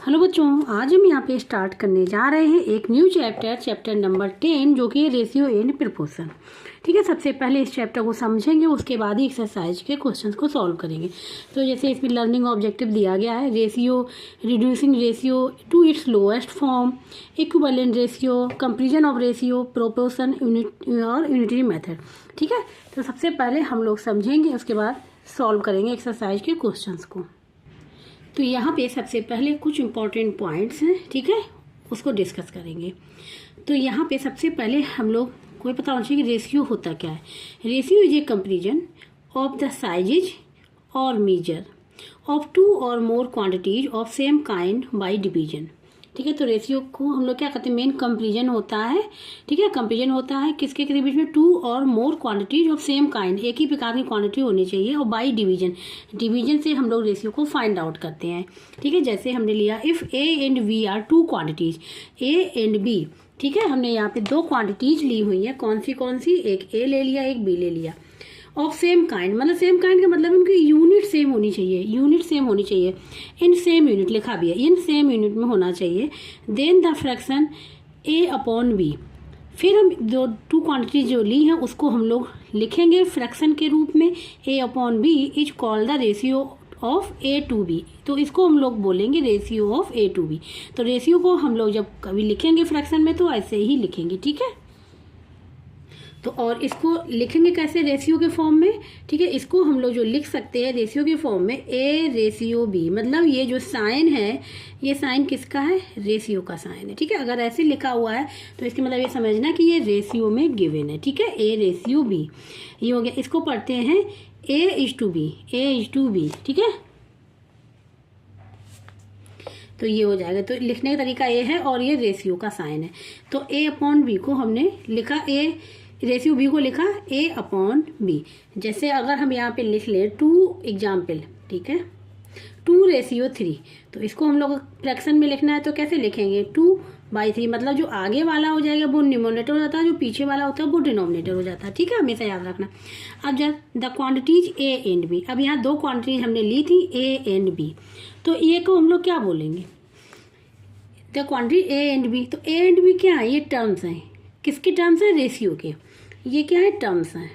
Hello बच्चों, आज हम यहाँ पे स्टार्ट करने जा रहे हैं एक न्यू चैप्टर नंबर 10 जो कि रेशियो एंड प्रपोर्शन। ठीक है, सबसे पहले इस चैप्टर को समझेंगे, उसके बाद ही एक्सरसाइज के क्वेश्चंस को सॉल्व करेंगे। तो जैसे इसमें लर्निंग ऑब्जेक्टिव दिया गया है, ratio, reducing ratio two it's lowest form, equivalent ratio, comparison of ratio, proportion और यूनिटरी मेथड। ठीक है, तो सबसे पहले हम लोग समझेंगे, उसके बाद सॉल्व करेंगे एक्सरसाइज के क्वेश्चंस को। तो यहाँ पे सबसे पहले कुछ इंपॉर्टेंट पॉइंट्स हैं, ठीक है, उसको डिस्कस करेंगे। तो यहाँ पे सबसे पहले हम लोग को ये पता होना चाहिए कि रेशियो होता क्या है। Ratio is a comparison of the sizes और मेजर ऑफ टू और more quantities of same kind by division. ठीक है, तो रेशियो को हम लोग क्या कहते हैं, मेन कंपैरिजन होता है। ठीक है, कंपैरिजन होता है किसके बीच में, टू और more quantities of same kind, एक ही प्रकार की क्वांटिटी होनी चाहिए, और बाय डिवीजन, डिवीजन से हम लोग रेशियो को फाइंड आउट करते हैं। ठीक है, जैसे हमने लिया if A and B are two quantities, A and B. ठीक है, हमने यहाँ पे दो क्वांटिटीज ली हुई है, कौन सी, एक ए ले लिया, एक बी ले लिया, ऑफ सेम काइंड, मतलब सेम काइंड का मतलब उनकी यूनिट सेम होनी चाहिए, यूनिट सेम होनी चाहिए। इन सेम यूनिट लिखा भी है, इन सेम यूनिट में होना चाहिए। Then the fraction A upon B, फिर हम जो टू क्वांटिटी जो ली हैं उसको हम लोग लिखेंगे फ्रैक्शन के रूप में। A upon B is called the ratio of A to B, तो इसको हम लोग बोलेंगे ratio of A to B. तो रेशियो को हम लोग जब कभी लिखेंगे फ्रैक्शन में तो ऐसे ही लिखेंगे। ठीक है, तो और इसको लिखेंगे कैसे, रेशियो के फॉर्म में। ठीक है, इसको हम लोग जो लिख सकते हैं रेशियो के फॉर्म में, ए रेशियो बी, मतलब ये जो साइन है, ये साइन किसका है, रेशियो का साइन है। ठीक है, अगर ऐसे लिखा हुआ है तो इसके मतलब ये समझना कि ये रेशियो में गिवन है। ठीक है, ए रेशियो बी, ये हो गया। इसको पढ़ते हैं A is to B, A is to B. ठीक है, तो ये हो जाएगा। तो लिखने का तरीका ये है, और ये रेशियो का साइन है। तो ए अपॉन बी को हमने लिखा, ए रेशियो बी को लिखा ए अपॉन बी। जैसे अगर हम यहाँ पे लिख ले टू एग्जाम्पल, ठीक है, 2:3, तो इसको हम लोग फ्रैक्शन में लिखना है तो कैसे लिखेंगे, 2/3, मतलब जो आगे वाला हो जाएगा वो न्यूमरेटर हो जाता है, जो पीछे वाला होता है वो डिनोमिनेटर हो जाता है। ठीक है, हमेशा याद रखना। अब जब the quantities A and B, अब यहाँ दो क्वांटिटीज हमने ली थी ए एंड बी, तो ए को हम लोग क्या बोलेंगे, the quantity A and B. तो ए एंड बी क्या है, ये टर्म्स हैं, किसके टर्म्स हैं, रेशियो के। ये क्या है, टर्म्स हैं,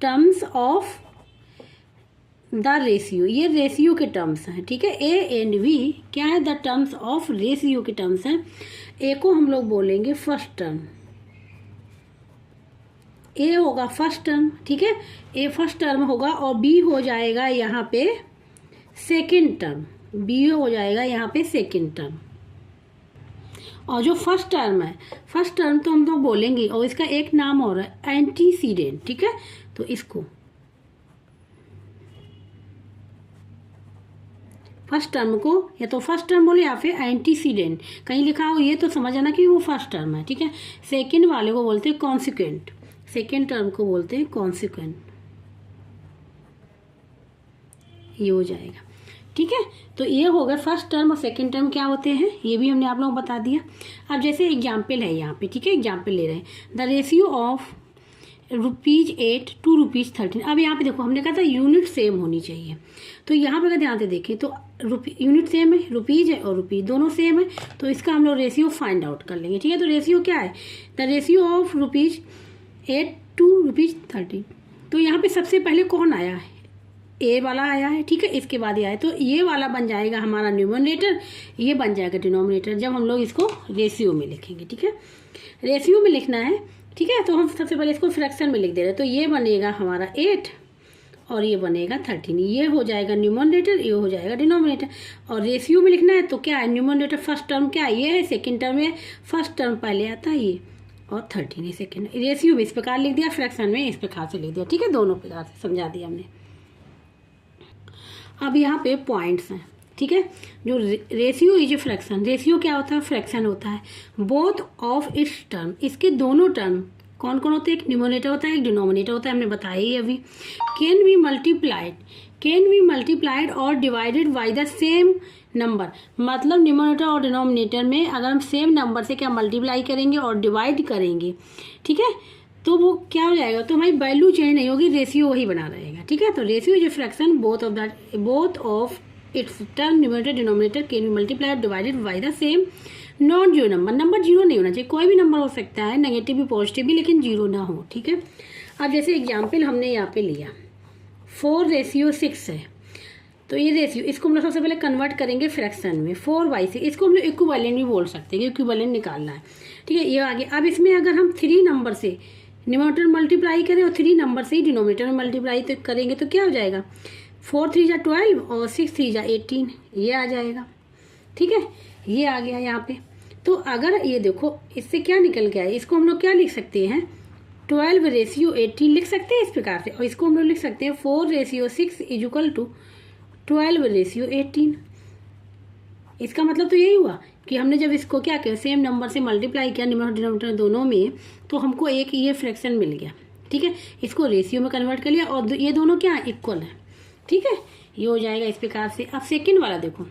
टर्म्स ऑफ द रेशियो, ये रेशियो के टर्म्स हैं। ठीक है, ए एंड बी क्या है, द टर्म्स ऑफ रेशियो के टर्म्स हैं। ए को हम लोग बोलेंगे फर्स्ट टर्म, ए होगा फर्स्ट टर्म। ठीक है, ए फर्स्ट टर्म होगा, और बी हो जाएगा यहाँ पे सेकेंड टर्म, बी हो जाएगा यहाँ पे सेकेंड टर्म। और जो फर्स्ट टर्म है, फर्स्ट टर्म तो हम लोग बोलेंगे, और इसका एक नाम और है एंटीसीडेंट। ठीक है, तो इसको फर्स्ट टर्म को या तो फर्स्ट टर्म बोले या फिर एंटीसीडेंट, कहीं लिखा हो ये तो समझ आना कि वो फर्स्ट टर्म है। ठीक है, सेकेंड वाले को बोलते हैं कॉन्सिक्वेंट, सेकेंड टर्म को बोलते हैं कॉन्सिक्वेंट, ये हो जाएगा। ठीक है, तो ये हो गया फर्स्ट टर्म, और सेकंड टर्म क्या होते हैं ये भी हमने आप लोगों को बता दिया। अब जैसे एग्जाम्पल है यहाँ पे, ठीक है, एग्जाम्पल ले रहे हैं, द रेशियो ऑफ ₹8 to ₹13। अब यहाँ पे देखो हमने कहा था यूनिट सेम होनी चाहिए, तो यहाँ पे अगर ध्यान से देखें तो यूनिट सेम है, रुपीज है और रुपीज दोनों सेम है, तो इसका हम लोग रेशियो फाइंड आउट कर लेंगे। ठीक है, तो रेशियो क्या है, द रेशियो ऑफ ₹8 to ₹13। तो यहाँ पे सबसे पहले कौन आया है, ए वाला आया है। ठीक है, इसके बाद ये आया, तो ये वाला बन जाएगा हमारा न्यूमरेटर, ये बन जाएगा डिनोमिनेटर, जब हम लोग इसको रेशियो में लिखेंगे। ठीक है, रेशियो में लिखना है। ठीक है, तो हम सबसे पहले इसको फ्रैक्शन में लिख दे रहे हैं, तो ये बनेगा हमारा 8 और ये बनेगा 13, ये हो जाएगा न्यूमरेटर, ये हो जाएगा डिनोमिनेटर। और रेशियो में लिखना है तो क्या है, न्यूमरेटर फर्स्ट टर्म क्या है, ये है, सेकेंड टर्म है, फर्स्ट टर्म पहले आता है ये, और 13 ये सेकेंड। रेशियो में इस प्रकार लिख दिया, फ्रैक्शन में इस प्रकार से लिख दिया। ठीक है, दोनों प्रकार से समझा दिया हमने। अब यहाँ पे पॉइंट्स हैं। ठीक है, जो ratio is a fraction, ratio क्या होता है, फ्रैक्शन होता है, बोथ ऑफ इट्स टर्म, इसके दोनों टर्म कौन कौन होते हैं, एक न्यूमरेटर होता है, एक डिनोमिनेटर होता है, हमने बताया ही अभी। कैन बी मल्टीप्लाइड और divided by the same number, मतलब न्यूमरेटर और डिनोमिनेटर में अगर हम सेम नंबर से क्या मल्टीप्लाई करेंगे और डिवाइड करेंगे, ठीक है, तो वो क्या हो जाएगा, तो हमारी वैल्यू चेंज नहीं होगी, रेशियो वही बना रहेगा। ठीक है, तो ratio is a fraction both of its term numerator denominator can be multiply और divided by the same non zero number. Number zero नहीं होना चाहिए, कोई भी नंबर हो सकता है, नेगेटिव भी पॉजिटिव भी, लेकिन जीरो ना हो। ठीक है, अब जैसे एग्जाम्पल हमने यहाँ पे लिया 4:6 है, तो ये रेशियो, इसको हम लोग सबसे पहले कन्वर्ट करेंगे फ्रैक्शन में। 4/6, इसको हम लोग इक्विवेलेंट भी बोल सकते हैं, इक्विवेलेंट निकालना है। ठीक है, ये आगे। अब इसमें अगर हम 3 नंबर से न्यूमरेटर मल्टीप्लाई करें और 3 नंबर से ही डिनोमिनेटर में मल्टीप्लाई तो करेंगे तो क्या हो जाएगा, 4 3 जा 12 और 6 3 जा 18, ये आ जाएगा। ठीक है, ये आ गया यहाँ पे। तो अगर ये देखो इससे क्या निकल गया है, इसको हम लोग क्या लिख सकते हैं, 12:18 लिख सकते हैं इस प्रकार से। और इसको हम लोग लिख सकते हैं 4:6 इज इक्वल टू 12:18। इसका मतलब तो यही हुआ कि हमने जब इसको क्या किया, सेम नंबर से मल्टीप्लाई किया न्यूमरेटर डिनोमिनेटर दोनों में, तो हमको एक ये फ्रैक्शन मिल गया। ठीक है, इसको रेशियो में कन्वर्ट कर लिया और ये दोनों क्या इक्वल है। ठीक है, ये हो जाएगा इस प्रकार से। अब सेकंड वाला देखो,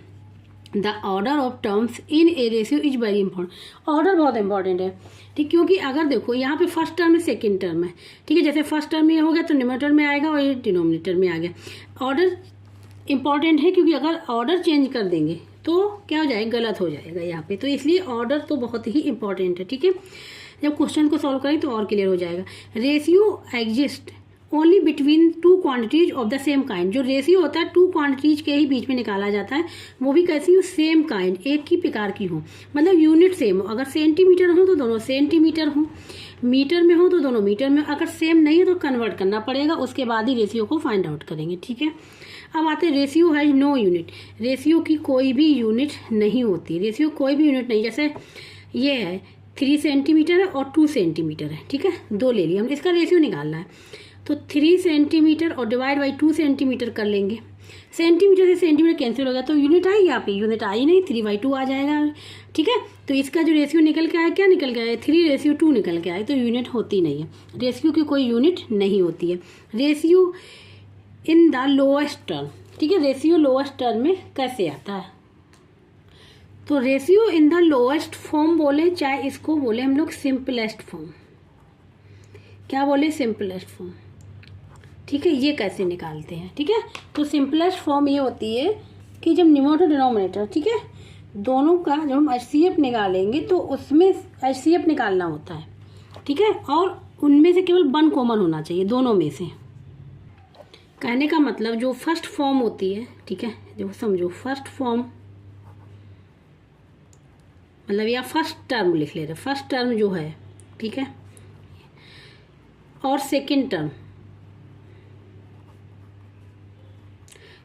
the order of terms in A ratio is very important. Order बहुत इंपॉर्टेंट है। ठीक, क्योंकि अगर देखो यहाँ पे फर्स्ट टर्म है, सेकंड टर्म है। ठीक है, जैसे फर्स्ट टर्म में हो गया तो न्यूमरेटर में आएगा और ये डिनोमिनेटर में आ गया। ऑर्डर इंपॉर्टेंट है क्योंकि अगर ऑर्डर चेंज कर देंगे तो क्या हो जाएगा, गलत हो जाएगा यहाँ पे। तो इसलिए ऑर्डर तो बहुत ही इंपॉर्टेंट है। ठीक है, जब क्वेश्चन को सॉल्व करें तो और क्लियर हो जाएगा। Ratio exist only between 2 quantities of the same kind. जो रेशियो होता है 2 क्वांटिटीज के ही बीच में निकाला जाता है, वो भी कैसी हो, सेम काइंड, एक ही प्रकार की हो, मतलब यूनिट सेम हो। अगर सेंटीमीटर हो तो दोनों सेंटीमीटर हो, मीटर में हो तो दोनों मीटर में। अगर सेम नहीं है तो कन्वर्ट करना पड़ेगा, उसके बाद ही रेशियो को फाइंड आउट करेंगे। ठीक है, अब आते हैं ratio has no unit. Ratio की कोई भी यूनिट नहीं होती, रेशियो कोई भी यूनिट नहीं। जैसे ये है 3 सेंटीमीटर है और 2 सेंटीमीटर है। ठीक है, 2 ले लिया, हम इसका रेशियो निकालना है तो 3 सेंटीमीटर और डिवाइड बाई 2 सेंटीमीटर कर लेंगे। सेंटीमीटर से सेंटीमीटर कैंसिल हो गया तो यूनिट आई, यहाँ पे यूनिट आई नहीं, 3/2 आ जाएगा। ठीक है, तो इसका जो रेशियो निकल के आया, क्या निकल के आया, 3:2 निकल के आए, तो यूनिट होती नहीं है। रेशियो की कोई यूनिट नहीं होती है। Ratio in the lowest term. ठीक है, रेशियो लोएस्ट टर्म में कैसे आता है, तो ratio in the lowest form बोले, चाहे इसको बोले हम लोग सिंपलेस्ट फॉर्म। क्या बोले, सिंपलेस्ट फॉर्म। ठीक है, ये कैसे निकालते हैं। ठीक है, तो सिंपलेस्ट फॉर्म ये होती है कि जब न्यूमरेटर डिनोमिनेटर, ठीक है, दोनों का जब हम HCF निकालेंगे तो उसमें HCF निकालना होता है। ठीक है, और उनमें से केवल 1 कॉमन होना चाहिए दोनों में से। कहने का मतलब जो फर्स्ट फॉर्म होती है, ठीक है, जो समझो फर्स्ट फॉर्म मतलब या फर्स्ट टर्म लिख ले रहे, फर्स्ट टर्म जो है, ठीक है, और सेकंड टर्म,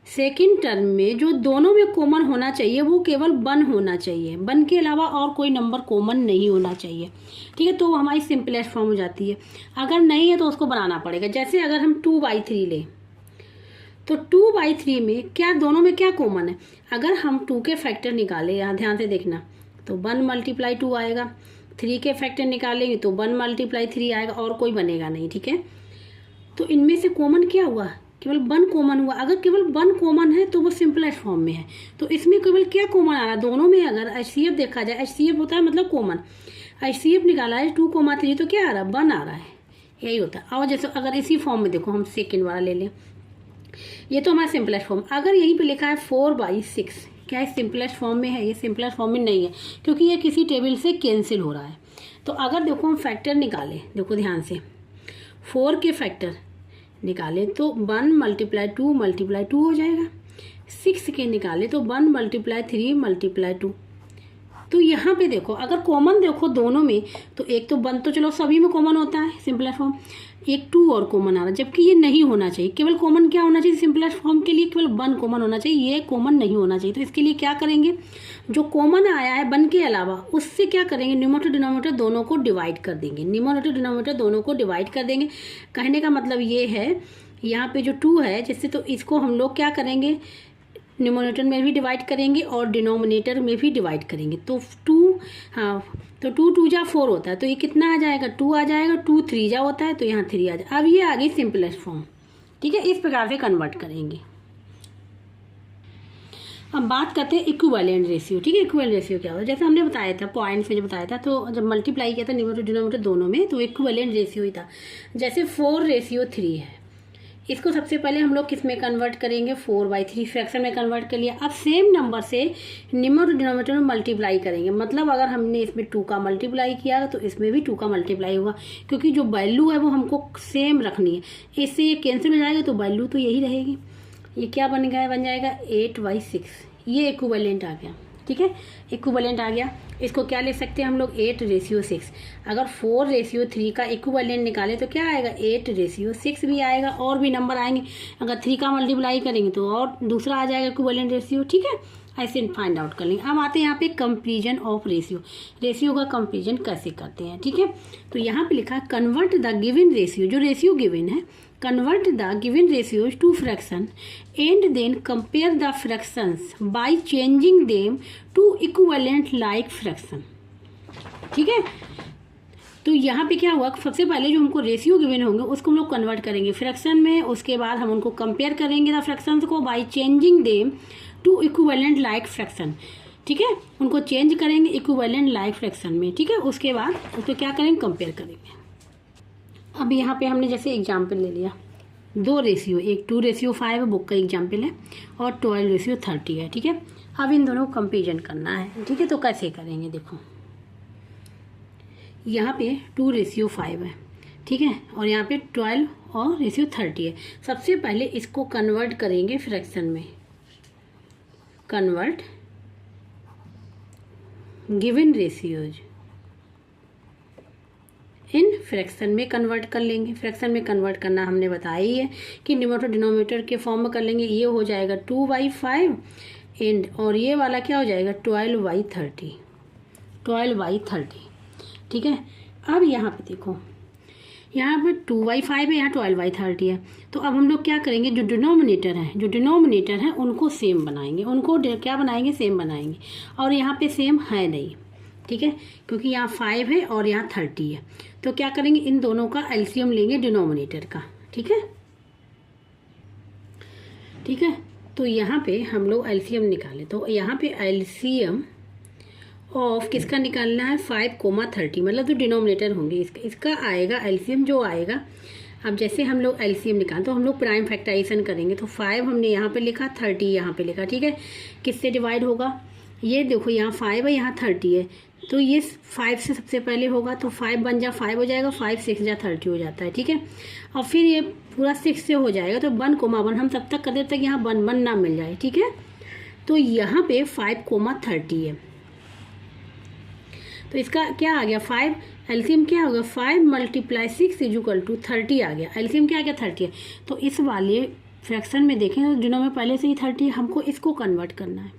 सेकंड टर्म में जो दोनों में कॉमन होना चाहिए वो केवल 1 होना चाहिए। 1 के अलावा और कोई नंबर कॉमन नहीं होना चाहिए। ठीक है, तो वो हमारी सिंपलेस्ट फॉर्म हो जाती है। अगर नहीं है तो उसको बनाना पड़ेगा। जैसे अगर हम 2/3 लें तो 2/3 में क्या, दोनों में क्या कॉमन है, अगर हम 2 के फैक्टर निकालें, यहाँ ध्यान से देखना, तो 1 × 2 आएगा। 3 के फैक्टर निकालेंगे तो 1 × 3 आएगा, और कोई बनेगा नहीं। ठीक है, तो इनमें से कॉमन क्या हुआ, केवल 1 कॉमन हुआ। अगर केवल 1 कॉमन है तो वो सिंपलेस्ट फॉर्म में है। तो इसमें केवल क्या कॉमन आ रहा है, दोनों में अगर HCF देखा जाए, HCF होता है मतलब कॉमन, HCF निकाला है 2, 3 तो क्या आ रहा है, 1 आ रहा है, यही होता है। और जैसे अगर इसी फॉर्म में देखो, हम सेकेंड वाला ले लें, ये तो हमारा सिंपलेस्ट फॉर्म। अगर यहीं पे लिखा है 4/6, क्या है, सिंपलेस्ट फॉर्म में है, ये सिंपलेस्ट फॉर्म में नहीं है क्योंकि ये किसी टेबल से कैंसिल हो रहा है। तो अगर देखो हम फैक्टर निकालें, देखो ध्यान से, 4 के फैक्टर निकाले तो 1 × 2 × 2 हो जाएगा। 6 के निकाले तो 1 × 3 × 2। तो यहाँ पे देखो, अगर कॉमन देखो दोनों में, तो एक तो 1 तो चलो सभी में कॉमन होता है सिंपलेस्ट फॉर्म, एक 2 और कॉमन आ रहा है, जबकि ये नहीं होना चाहिए। केवल कॉमन क्या होना चाहिए, सिंपलेस्ट फॉर्म के लिए केवल 1 कॉमन होना चाहिए, ये कॉमन नहीं होना चाहिए। तो इसके लिए क्या करेंगे, जो कॉमन आया है 1 के अलावा, उससे क्या करेंगे, न्यूमरेटर डिनोमिनेटर दोनों को डिवाइड कर देंगे। न्यूमरेटर डिनोमिनेटर दोनों को डिवाइड कर देंगे। कहने का मतलब ये है, यहाँ पे जो 2 है जिससे, तो इसको हम लोग क्या करेंगे, न्यूमरेटर में भी डिवाइड करेंगे और डिनोमिनेटर में भी डिवाइड करेंगे। तो 2, हाँ, तो 2 2 जा 4 होता है, तो ये कितना आ जाएगा, 2 आ जाएगा। 2 3 जा होता है तो यहाँ 3 आ जाएगा। अब ये आ गई सिंपलेस्ट फॉर्म। ठीक है, इस प्रकार से कन्वर्ट करेंगे। अब बात करते हैं इक्विवेलेंट रेशियो। ठीक है, इक्विवेलेंट रेशियो क्या होता है, जैसे हमने बताया था पॉइंट्स में, जो बताया था, तो जब मल्टीप्लाई किया था न्यूमरेटर डिनोमिनेटर दोनों में, तो इक्विवेलेंट रेशियो ही था। जैसे 4:3 है, इसको सबसे पहले हम लोग किस में कन्वर्ट करेंगे, 4/3 फ्रैक्शन में कन्वर्ट कर लिया। अब सेम नंबर से न्यूमरेटर डिनोमिनेटर में मल्टीप्लाई करेंगे, मतलब अगर हमने इसमें 2 का मल्टीप्लाई किया तो इसमें भी 2 का मल्टीप्लाई होगा, क्योंकि जो वैल्यू है वो हमको सेम रखनी है। इससे ये कैंसिल हो जाएगा तो वैल्यू तो यही रहेगी। ये क्या बन जाएगा 8/6, ये इक्विवेलेंट आ गया। ठीक है, इक्विवेलेंट आ गया। इसको क्या ले सकते हैं हम लोग 8/6। अगर 4/3 का इक्विवेलेंट निकाले तो क्या आएगा 8/6 भी आएगा, और भी नंबर आएंगे। अगर 3 का मल्टीप्लाई करेंगे तो और दूसरा आ जाएगा इक्विवेलेंट रेशियो। ठीक है, ऐसे फाइंड आउट कर लेंगे। अब आते हैं यहाँ पे कंपेरिजन ऑफ रेशियो का कंपेरिजन कैसे करते हैं। ठीक है, तो यहाँ पे लिखा है कन्वर्ट द गिवन रेशियो, जो रेशियो गिवन है, convert the given ratios to fraction and then compare the fractions by changing them to equivalent like fraction। ठीक है, तो यहाँ पे क्या हुआ, सबसे पहले जो हमको रेशियो गिवन होंगे उसको हम लोग कन्वर्ट करेंगे फ्रैक्शन में, उसके बाद हम उनको कंपेयर करेंगे द फ्रैक्शंस को by changing them to equivalent like fraction. ठीक है, उनको चेंज करेंगे इक्विवेलेंट लाइक फ्रैक्शन में। ठीक है, उसके बाद उसको क्या करेंगे, कंपेयर करेंगे। अब यहाँ पे हमने जैसे एग्जाम्पल ले लिया 2 रेशियो, एक 2/5 बुक का एग्जाम्पल है और 12/30 है। ठीक है, अब इन दोनों को कंपेरिजन करना है। ठीक है, तो कैसे करेंगे, देखो यहाँ पे 2/5 है। ठीक है, और यहाँ पे 12 और 30 है। सबसे पहले इसको कन्वर्ट करेंगे फ्रैक्शन में, convert given ratios in fraction में कन्वर्ट कर लेंगे। फ्रैक्शन में कन्वर्ट करना हमने बताया ही है कि न्यूमरेटर डिनोमिनेटर के फॉर्म में कर लेंगे। ये हो जाएगा 2/5 एंड, और ये वाला क्या हो जाएगा 12/30। ठीक है, अब यहाँ पे देखो, यहाँ पे 2/5 है, यहाँ 12/30 है। तो अब हम लोग क्या करेंगे, जो डिनोमिनेटर है उनको सेम बनाएंगे, उनको क्या बनाएंगे, सेम बनाएंगे। और यहाँ पे सेम है नहीं। ठीक है, क्योंकि यहाँ 5 है और यहाँ 30 है, तो क्या करेंगे, इन दोनों का एलसीएम लेंगे डिनोमिनेटर का। ठीक है, ठीक है, तो यहाँ पे हम लोग एलसीएम निकालें, तो यहाँ पे एलसीएम ऑफ किसका निकालना है 5,30, मतलब जो डिनोमिनेटर होंगे इसका आएगा एलसीएम जो आएगा। अब जैसे हम लोग एलसीएम निकालें तो हम लोग प्राइम फैक्टराइजेशन करेंगे, तो 5 हमने यहाँ पे लिखा, 30 यहाँ पे लिखा। ठीक है, किससे डिवाइड होगा, ये देखो यहाँ 5 है, यहाँ 30 है, तो ये 5 से सबसे पहले होगा, तो 5 बन जा 5 हो जाएगा, 5 6 जा 30 हो जाता है। ठीक है, और फिर ये पूरा 6 से हो जाएगा, तो 1,1 हम तब तक कर देते हैं कि यहाँ 1 ना मिल जाए। ठीक है, तो यहाँ पे 5,30 है, तो इसका क्या आ गया 5, एलसीएम क्या होगा 5 × 6 = 30 आ गया। एलसीएम क्या आ गया 30 है। तो इस वाले फ्रैक्शन में देखें तो दिनों में पहले से ही 30 है, हमको इसको कन्वर्ट करना है,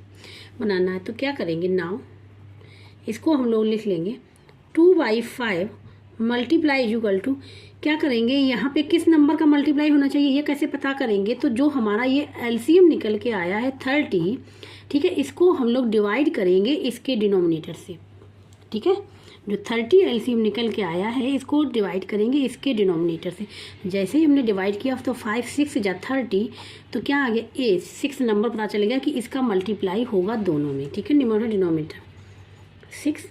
बनाना है। तो क्या करेंगे, नाउ इसको हम लोग लिख लेंगे 2/5 = क्या करेंगे, यहाँ पे किस नंबर का मल्टीप्लाई होना चाहिए ये कैसे पता करेंगे, तो जो हमारा ये एलसीएम निकल के आया है 30, ठीक है, इसको हम लोग डिवाइड करेंगे इसके डिनोमिनेटर से। ठीक है, जो 30 एलसीएम निकल के आया है इसको डिवाइड करेंगे इसके डिनोमिनेटर से। जैसे ही हमने डिवाइड किया तो 5 6 जा 30, तो क्या आ गया 6 नंबर पता चलेगा कि इसका मल्टीप्लाई होगा दोनों में। ठीक है, न्यूमरेटर डिनोमिनेटर 6,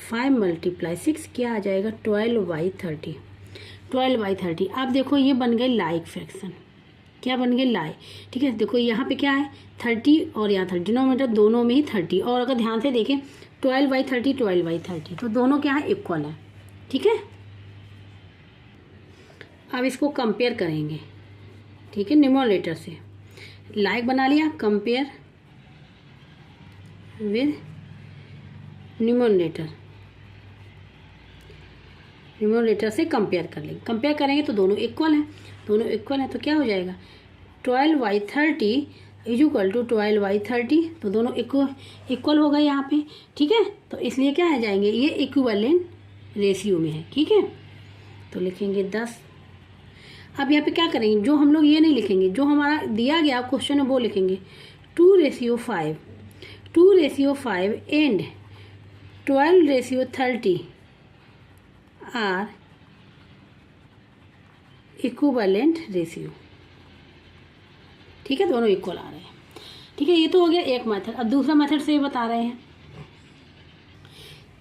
5 × 6 क्या आ जाएगा 12/30। 12/30। अब देखो ये बन गए लाइक फ्रैक्शन, क्या बन गए लाई। ठीक है, देखो यहाँ पे क्या है 30 और यहाँ 30, डिनोमिनेटर दोनों में ही 30, और अगर ध्यान से देखें 12/30 12/30, तो दोनों क्या है इक्वल है। ठीक है, अब इसको कंपेयर करेंगे। ठीक है, न्यूमरेटर से लाइक बना लिया, कंपेयर विद न्यूमरेटर से कंपेयर कर लेंगे। कंपेयर करेंगे तो दोनों इक्वल हैं, दोनों इक्वल हैं, तो क्या हो जाएगा 12/30 = 12/30, तो दोनों इक्वल हो गए यहाँ पे। ठीक है, तो इसलिए क्या है जाएंगे ये इक्विवेलेंट रेशियो में है। ठीक है, तो लिखेंगे 10। अब यहाँ पे क्या करेंगे, जो हम लोग ये नहीं लिखेंगे, जो हमारा दिया गया क्वेश्चन है वो लिखेंगे 2/5 एंड 12/30 आर इक्विवेलेंट रेशियो। ठीक है, दोनों इक्वल आ रहे हैं। ठीक है, ये तो हो गया एक मेथड। अब दूसरा मेथड से बता रहे हैं,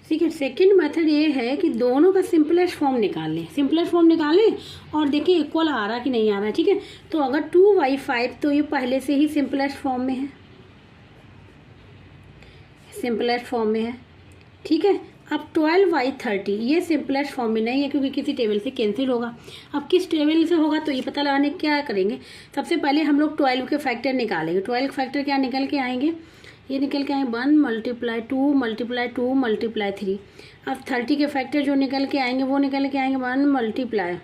ठीक है। सेकेंड मेथड ये है कि दोनों का सिंपलेस्ट फॉर्म निकाल लें, सिंपलेस्ट फॉर्म निकालें और देखें इक्वल आ रहा कि नहीं आ रहा है। ठीक है, तो अगर 2/5 तो ये पहले से ही सिंपलेस्ट फॉर्म में है, सिंपलेस्ट फॉर्म में है। ठीक है, अब 12/30 ये सिंपलेस्ट फॉर्म में नहीं है क्योंकि किसी टेबल से कैंसिल होगा। अब किस टेबल से होगा तो ये पता लगाने क्या करेंगे, सबसे पहले हम लोग 12 के फैक्टर निकालेंगे। 12 के फैक्टर क्या निकल के आएंगे, ये निकल के आएंगे 1 × 2 × 2 × 3। अब 30 के फैक्टर जो निकल के आएंगे वो निकल के आएंगे 1 ×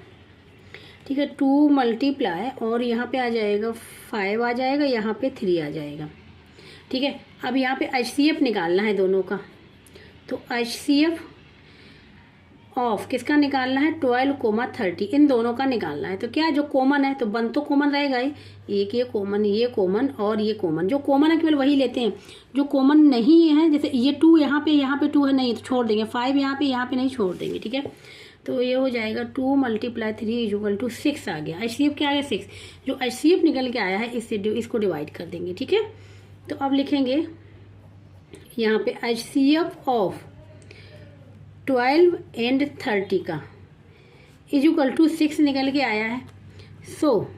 ठीक है 2 × और यहाँ पे आ जाएगा 5 आ जाएगा, यहाँ पे 3 आ जाएगा। ठीक है, अब यहाँ पे HCF निकालना है दोनों का, तो HCF ऑफ किसका निकालना है 12, 30 इन दोनों का निकालना है। तो क्या जो कॉमन है तो 1 तो कॉमन रहेगा ही, एक ये कॉमन और ये कॉमन, जो कॉमन है केवल वही लेते हैं, जो कॉमन नहीं है जैसे ये 2 यहाँ पे 2 है नहीं तो छोड़ देंगे, 5 यहाँ पे नहीं छोड़ देंगे। ठीक है, तो ये हो जाएगा 2 × 3 = 6 आ गया। HCF क्या आ गया 6, जो HCF निकल के आया है इसको डिवाइड कर देंगे। ठीक है, तो अब लिखेंगे यहाँ पे HCF ऑफ 12 and 30 का = 6 निकल के आया है। So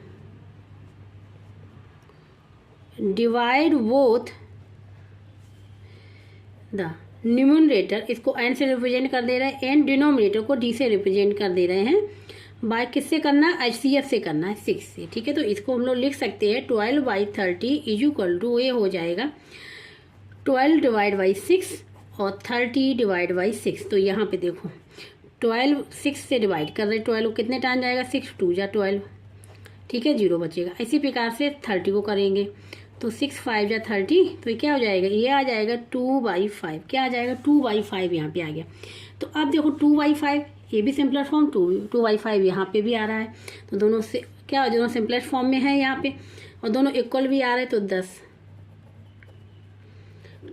divide both the numerator, इसको n से रिप्रेजेंट कर दे रहे हैं एंड डिनोमिनेटर को d से रिप्रेजेंट कर दे रहे हैं। बाय किससे करना है, HCF से करना है 6 से। ठीक है, तो इसको हम लोग लिख सकते हैं 12/30 = ये हो जाएगा 12/6 और 30/6। तो यहाँ पे देखो 12 6 से डिवाइड कर रहे हैं, 12 कितने टाइम जाएगा 6 2 × 12। ठीक है, 0 बचेगा। इसी प्रकार से 30 को करेंगे तो 6 5 × 30, तो ये क्या हो जाएगा, ये आ जाएगा 2/5। क्या आ जाएगा 2/5 यहाँ पे आ गया। तो अब देखो 2/5 ये भी सिंपलेस्ट फॉर्म, 2/5 यहाँ पे भी आ रहा है, तो दोनों से क्या दोनों सिंपलेस्ट फॉर्म में है यहाँ पे और दोनों इक्वल भी आ रहे हैं। तो 10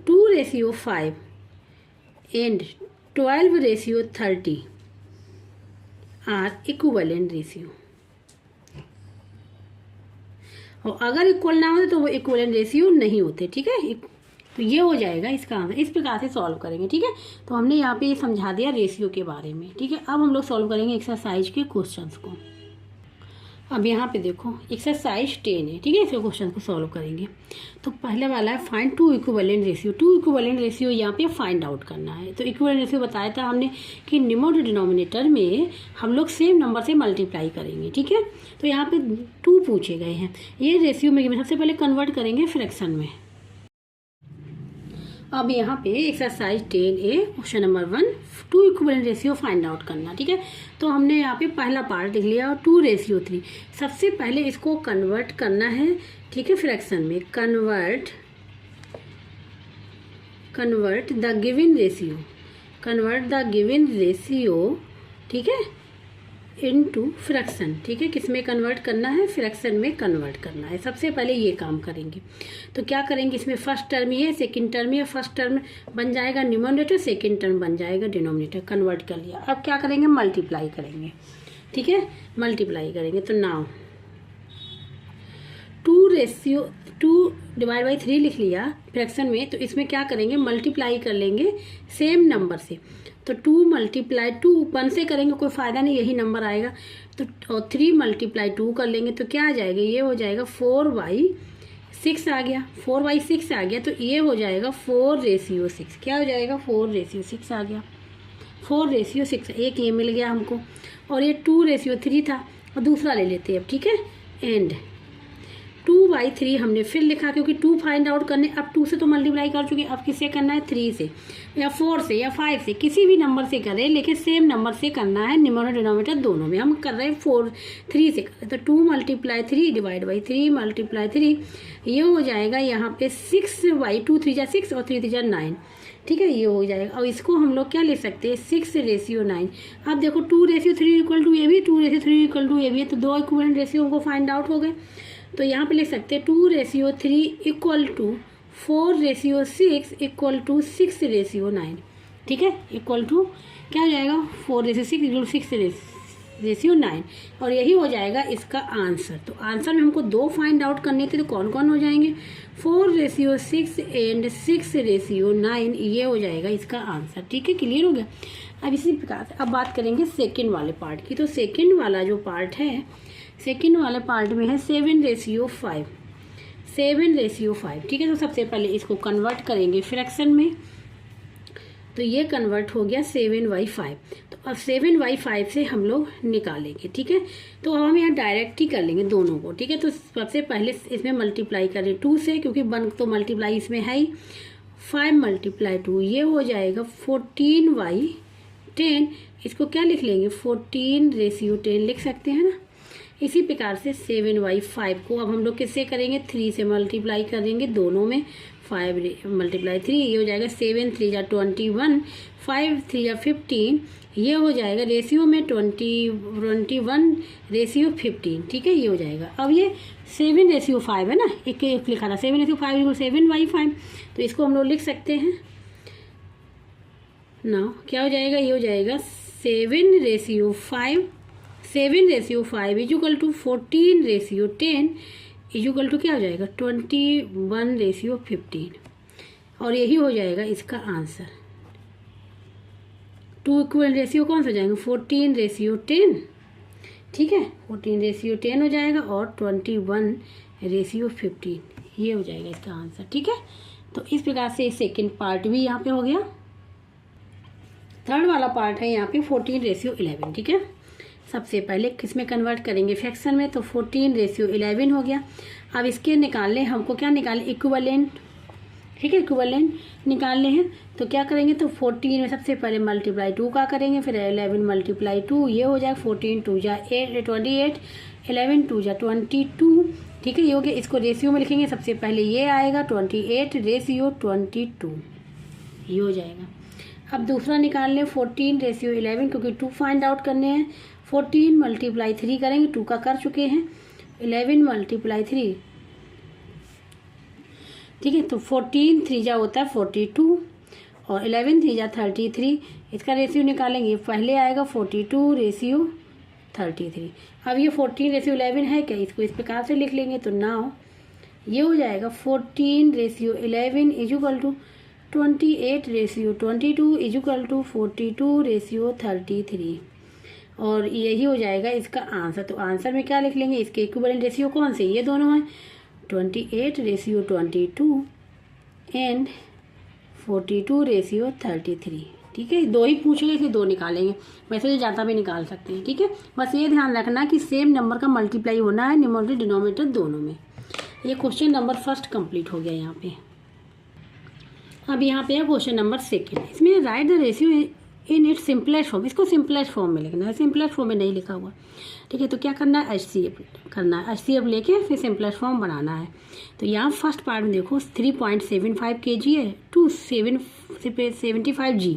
2/5 and 12/30 आर इक्विवेलेंट रेशियो, और अगर इक्वल ना होते तो वो इक्विवेलेंट रेशियो नहीं होते। ठीक है, तो ये हो जाएगा इसका आंसर। इस प्रकार से सॉल्व करेंगे। ठीक है, तो हमने यहाँ पे ये समझा दिया रेशियो के बारे में। ठीक है, अब हम लोग सॉल्व करेंगे एक्सरसाइज के क्वेश्चंस को। अब यहाँ पे देखो एक्सरसाइज 10 है। ठीक है, इसके क्वेश्चन को सॉल्व करेंगे। तो पहले वाला है find 2 equivalent ratio. 2 equivalent ratio यहाँ पे फाइंड आउट करना है। तो इक्विवेलेंट रेशियो बताया था हमने कि न्यूमरेटर डिनोमिनेटर में हम लोग सेम नंबर से मल्टीप्लाई करेंगे। ठीक है, तो यहाँ पे 2 पूछे गए हैं, ये रेशियो में सबसे पहले कन्वर्ट करेंगे फ्रैक्शन में। अब यहाँ पे exercise 10A question number 1 2 equivalent ratio find out करना। ठीक है, तो हमने यहाँ पे पहला पार्ट देख लिया और 2/3। सबसे पहले इसको कन्वर्ट करना है। ठीक है, फ्रैक्शन में कन्वर्ट द गिवन रेशियो ठीक है इनटू फ्रैक्शन। ठीक है, किस में कन्वर्ट करना है, फ्रैक्शन में कन्वर्ट करना है। सबसे पहले ये काम करेंगे। तो क्या करेंगे, इसमें फर्स्ट टर्म ये सेकंड टर्म ये, फर्स्ट टर्म बन जाएगा न्यूमरेटर, सेकंड टर्म बन जाएगा डिनोमिनेटर। कन्वर्ट कर लिया। अब क्या करेंगे, मल्टीप्लाई करेंगे। ठीक है, मल्टीप्लाई करेंगे। तो नाउ 2/3 लिख लिया फ्रैक्शन में, तो इसमें क्या करेंगे, मल्टीप्लाई कर लेंगे सेम नंबर से। तो 2 × 2 1 से करेंगे कोई फ़ायदा नहीं, यही नंबर आएगा। तो 3 × 2 कर लेंगे तो क्या आ जाएगा, ये हो जाएगा 4/6 आ गया। 4/6 आ गया, तो ये हो जाएगा 4/6। क्या हो जाएगा, 4/6 आ गया। 4/6 एक ये मिल गया हमको, और ये 2/3 था और दूसरा ले लेते हैं अब। ठीक है, एंड 2/3 हमने फिर लिखा क्योंकि 2 फाइंड आउट करने, अब 2 से तो मल्टीप्लाई कर चुके, अब किससे करना है, 3 से या 4 से या 5 से, किसी भी नंबर से करें लेकिन सेम नंबर से करना है। न्यूमरेटर डिनोमिनेटर दोनों में हम कर रहे हैं 3 से कर रहे हैं। तो 2 × 3 / 3 × 3 ये हो जाएगा यहाँ पे 6/2 3 × 6 और 3 × 3 = 9। ठीक है, ये हो जाएगा। और इसको हम लोग क्या ले सकते हैं, 6/9। अब देखो 2/3 = ये भी, 2/3 = ये भी है, तो 2 इक्विवेलेंट रेशियो को फाइंड आउट हो गए। तो यहाँ पे लिख सकते हैं 2/3 = 4/6 = 6/9। ठीक है, इक्वल टू क्या हो जाएगा, 4/6 = रेशियो 9 और यही हो जाएगा इसका आंसर। तो आंसर में हमको 2 फाइंड आउट करने थे, तो कौन कौन हो जाएंगे, 4:6 एंड 6:9, ये हो जाएगा इसका आंसर। ठीक है, क्लियर हो गया। अब इसी प्रकार से अब बात करेंगे सेकंड वाले पार्ट की। तो सेकंड वाला जो पार्ट है, सेकंड वाले पार्ट में है 7:5, 7:5। ठीक है, तो सबसे पहले इसको कन्वर्ट करेंगे फ्रैक्शन में, तो ये कन्वर्ट हो गया 7/5। तो अब 7/5 से हम लोग निकालेंगे। ठीक है, तो अब हम यहाँ डायरेक्ट ही कर लेंगे दोनों को। ठीक है, तो सबसे पहले इसमें मल्टीप्लाई करें 2 से, क्योंकि 1 तो मल्टीप्लाई इसमें है ही। 5 × 2 ये हो जाएगा 14/10। इसको क्या लिख लेंगे, 14:10 लिख सकते हैं ना। इसी प्रकार से 7/5 को अब हम लोग किससे करेंगे, 3 से मल्टीप्लाई करेंगे दोनों में। 5 × 3 ये हो जाएगा 7 × 3 = 21, 5 × 3 = 15, ये हो जाएगा रेशियो में 21:15। ठीक है, ये हो जाएगा। अब ये 7:5 है ना, एक लिखा था 7:5 = 7/5, तो इसको हम लोग लिख सकते हैं ना। क्या हो जाएगा, ये हो जाएगा 7:5 = 14:10 = क्या हो जाएगा, 21:15, और यही हो जाएगा इसका आंसर। 2 इक्वल रेशियो कौन सा हो जाएगा, 14:10। ठीक है, 14:10 हो जाएगा और 21:15, ये हो जाएगा इसका आंसर। ठीक है, तो इस प्रकार से सेकंड पार्ट भी यहाँ पे हो गया। थर्ड वाला पार्ट है यहाँ पे 14:11। ठीक है, सबसे पहले किसमें कन्वर्ट करेंगे, फ्रैक्शन में, तो 14:11 हो गया। अब इसके निकालने हमको क्या निकालें, इक्विवेलेंट। ठीक है, इक्विवेलेंट निकालने हैं, तो क्या करेंगे, तो 14 में सबसे पहले मल्टीप्लाई 2 का करेंगे, फिर 11 × 2 ये हो जाएगा 14 × 2 = 28, 11 × 2 = 22। ठीक है, ये हो गया। इसको रेशियो में लिखेंगे, सबसे पहले ये आएगा 28:22, ये हो जाएगा। अब दूसरा निकाल लें 14:11, क्योंकि 2 फाइंड आउट करने हैं। 14 × 3 करेंगे, 2 का कर चुके हैं, 11 × 3। ठीक है, तो 14 × 3 होता है 42 और 11 × 3 = 33। इसका रेशियो निकालेंगे, पहले आएगा 42:33। अब ये 14:11 है क्या, इसको इस प्रकार से लिख लेंगे, तो नाउ ये हो जाएगा 14:11 = 28:22 = 42:33, और यही हो जाएगा इसका आंसर। तो आंसर में क्या लिख लेंगे, इसके इक्विवेलेंट रेशियो कौन से, ये दोनों हैं, 28:22 एंड 42:33। ठीक है, 2 ही पूछेंगे, इसलिए 2 निकालेंगे, वैसे तो ज़्यादा भी निकाल सकते हैं। ठीक है, बस ये ध्यान रखना कि सेम नंबर का मल्टीप्लाई होना है न्यूमरेटर डिनोमिनेटर दोनों में। ये क्वेश्चन नंबर फर्स्ट कंप्लीट हो गया यहाँ पे। अब यहाँ पे है क्वेश्चन नंबर सेकंड। इसमें right the ratio in its simplest form. इसको सिंपलेस्ट फॉर्म में लिखना है, सिंपलेस्ट फॉर्म में नहीं लिखा हुआ। ठीक है, तो क्या करना है, HCF करना है, HCF लेके फिर सिंपलेस्ट फॉर्म बनाना है। तो यहाँ फर्स्ट पार्ट में देखो 3.75 kg है, 275 G।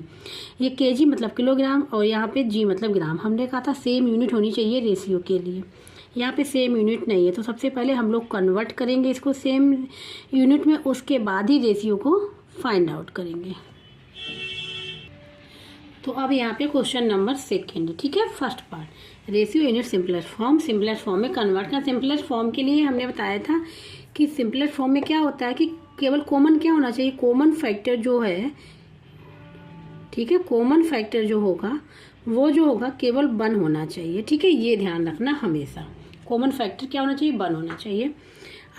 ये kg मतलब किलोग्राम और यहाँ पे G मतलब ग्राम। हमने कहा था सेम यूनिट होनी चाहिए रेशियो के लिए, यहाँ पे सेम यूनिट नहीं है। तो सबसे पहले हम लोग कन्वर्ट करेंगे इसको सेम यूनिट में, उसके बाद ही रेशियो को फाइंड आउट करेंगे। तो अब यहाँ पे क्वेश्चन नंबर सेकंड। ठीक है, first part ratio in its simplest form, simplest form में कन्वर्ट करना। सिंपलेस्ट फॉर्म के लिए हमने बताया था कि सिंपलेस्ट फॉर्म में क्या होता है कि केवल कॉमन क्या होना चाहिए, कॉमन फैक्टर जो है, ठीक है, कॉमन फैक्टर जो होगा वो जो होगा केवल 1 होना चाहिए। ठीक है, ये ध्यान रखना हमेशा, कॉमन फैक्टर क्या होना चाहिए, 1 होना चाहिए।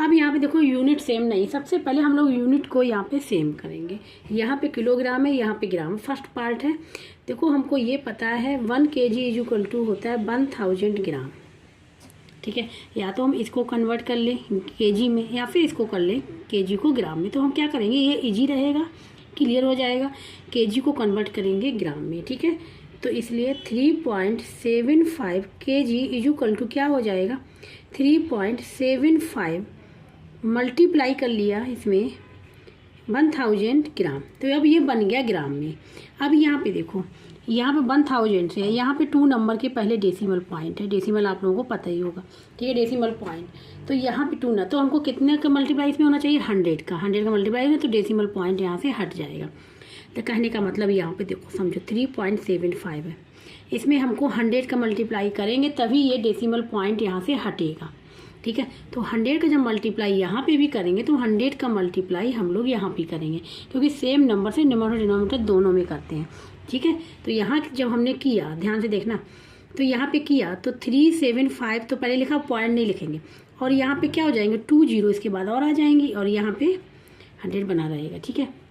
अब यहाँ पे देखो यूनिट सेम नहीं, सबसे पहले हम लोग यूनिट को यहाँ पे सेम करेंगे। यहाँ पे किलोग्राम है, यहाँ पे ग्राम, फर्स्ट पार्ट है। देखो हमको ये पता है 1 kg = होता है 1000 ग्राम। ठीक है, या तो हम इसको कन्वर्ट कर लें kg में या फिर इसको कर लें kg को ग्राम में। तो हम क्या करेंगे, ये इजी रहेगा, क्लियर हो जाएगा। kg को कन्वर्ट करेंगे ग्राम में। ठीक है, तो इसलिए 3.75 kg = क्या हो जाएगा, 3.75 मल्टीप्लाई कर लिया इसमें 1000 ग्राम, तो अब ये बन गया ग्राम में। अब यहाँ पे देखो, यहाँ पे 1000 से है, यहाँ पे 2 नंबर के पहले डेसिमल पॉइंट है, डेसिमल आप लोगों को पता ही होगा। ठीक है, डेसिमल पॉइंट, तो यहाँ पे 2 ना, तो हमको कितने का मल्टीप्लाई इसमें होना चाहिए, 100 का। 100 का मल्टीप्लाई है तो डेसिमल पॉइंट यहाँ से हट जाएगा। तो कहने का मतलब यहाँ पे देखो, समझो 3.75 है, इसमें हमको 100 का मल्टीप्लाई करेंगे तभी ये डेसिमल पॉइंट यहाँ से हटेगा। ठीक है, तो 100 का जब मल्टीप्लाई यहाँ पे भी करेंगे तो 100 का मल्टीप्लाई हम लोग यहाँ भी करेंगे, क्योंकि सेम नंबर से न्यूमरेटर डिनोमिनेटर दोनों में करते हैं। ठीक है, तो यहाँ जब हमने किया, ध्यान से देखना, तो यहाँ पे किया तो 375 तो पहले लिखा, पॉइंट नहीं लिखेंगे, और यहाँ पे क्या हो जाएंगे 2 जीरो इसके बाद और आ जाएंगी, और यहाँ पे 100 बना रहेगा। ठीक है,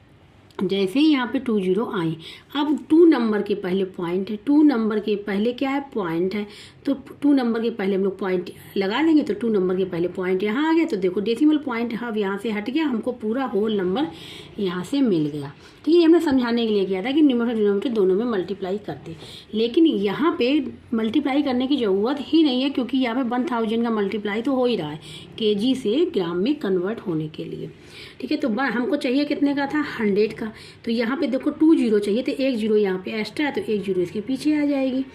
जैसे ही यहाँ पे 2 जीरो आई, अब 2 नंबर के पहले पॉइंट है, 2 नंबर के पहले क्या है, पॉइंट है, तो 2 नंबर के पहले हम लोग पॉइंट लगा देंगे, तो 2 नंबर के पहले पॉइंट यहाँ आ गया, तो देखो डेसिमल पॉइंट अब यहाँ से हट गया, हमको पूरा होल नंबर यहाँ से मिल गया। ठीक है, ये हमने समझाने के लिए किया था कि न्यूमरेटर डिनोमिनेटर दोनों में मल्टीप्लाई करते, लेकिन यहाँ पे मल्टीप्लाई करने की ज़रूरत ही नहीं है, क्योंकि यहाँ पे 1000 का मल्टीप्लाई तो हो ही रहा है केजी से ग्राम में कन्वर्ट होने के लिए। ठीक है, तो हमको चाहिए कितने का था, 100 का, तो यहाँ पे देखो 2 जीरो चाहिए, तो 1 जीरो यहाँ पे एक्स्ट्रा है, तो 1 जीरो इसके पीछे आ जाएगी।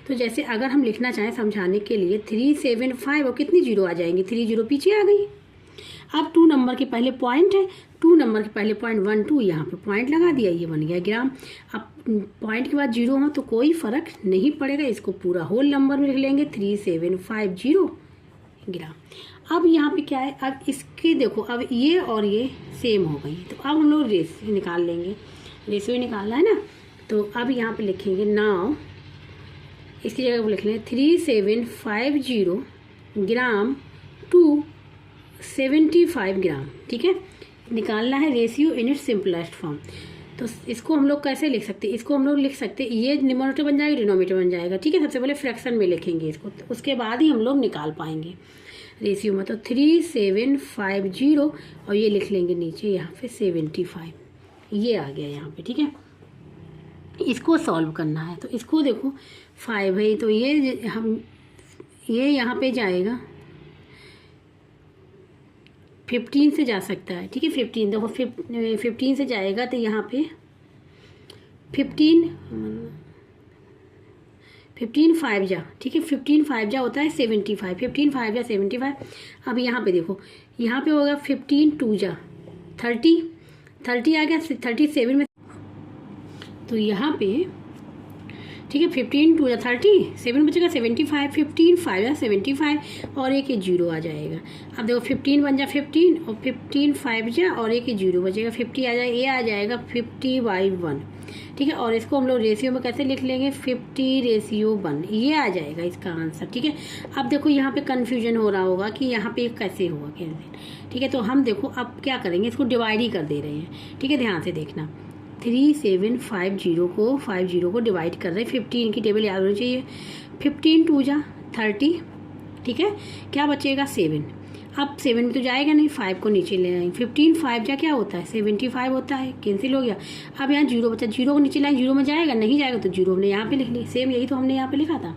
तो जैसे अगर हम लिखना चाहें समझाने के लिए 375, और कितनी जीरो आ जाएंगी, 3 जीरो पीछे आ गई। अब 2 नंबर के पहले पॉइंट है, 2 नंबर के पहले पॉइंट 1 2, यहाँ पे पॉइंट लगा दिया, ये बन गया ग्राम। अब पॉइंट के बाद जीरो हो तो कोई फ़र्क नहीं पड़ेगा, इसको पूरा होल नंबर में लिख लेंगे 3750 ग्राम। अब यहाँ पे क्या है, अब इसके देखो, अब ये और ये सेम हो गई, तो अब हम लोग रेशियो निकाल लेंगे, रेशियो निकालना है ना, तो अब यहाँ पे लिखेंगे नाउ, इसकी जगह पर लिख लें 3750 ग्राम टू 75 ग्राम। ठीक है, निकालना है ratio in its simplest form. तो इसको हम लोग कैसे लिख सकते हैं, इसको हम लोग लिख सकते हैं, ये न्यूमरेटर बन जाएगा, डिनोमिनेटर बन जाएगा। ठीक है, सबसे पहले फ्रैक्शन में लिखेंगे इसको, तो उसके बाद ही हम लोग निकाल पाएंगे रेशियो में। तो 3750 और ये लिख लेंगे नीचे यहाँ पे 75, ये आ गया यहाँ पे। ठीक है, इसको सॉल्व करना है, तो इसको देखो 5 है, तो ये यहाँ पे जाएगा 15 से जा सकता है। ठीक है, 15 देखो 15 से जाएगा, तो यहाँ पे 15 5 जा, ठीक है, 15 5 जा होता है 75, 15 5 जा 75। अब यहाँ पे देखो, यहाँ पे होगा 15 2 जा 30 आ गया 37 में, तो यहाँ पे ठीक है 15 2 जा 30, 7 बचेगा 75, 15 5 जा 75, और एक जीरो आ जाएगा। अब देखो 15 1 जा 15, और 15 5 जा, और एक जीरो बचेगा 50 आ जाएगा, ये आ जाएगा 50/1। ठीक है, और इसको हम लोग रेशियो में कैसे लिख लेंगे, 50:1, ये आ जाएगा इसका आंसर। ठीक है, अब देखो यहाँ पे कन्फ्यूजन हो रहा होगा कि यहाँ पे कैसे हुआ कैसे। ठीक है, तो हम देखो अब क्या करेंगे, इसको डिवाइड ही कर दे रहे हैं। ठीक है, ध्यान से देखना, 3750 को 50 को डिवाइड कर रहे हैं, 15 की टेबल याद होनी चाहिए, 15 2 जा 30। ठीक है, क्या बचेगा 7, अब 7 में तो जाएगा नहीं, 5 को नीचे ले आएंगे, 15 5 जा क्या होता है 75 होता है, कैंसिल हो गया। अब यहाँ जीरो बचा, जीरो को नीचे लाएंगे, जीरो में जाएगा, नहीं जाएगा तो जीरो हमने यहाँ पे लिख लिया, सेम यही तो हमने यहाँ पे लिखा था,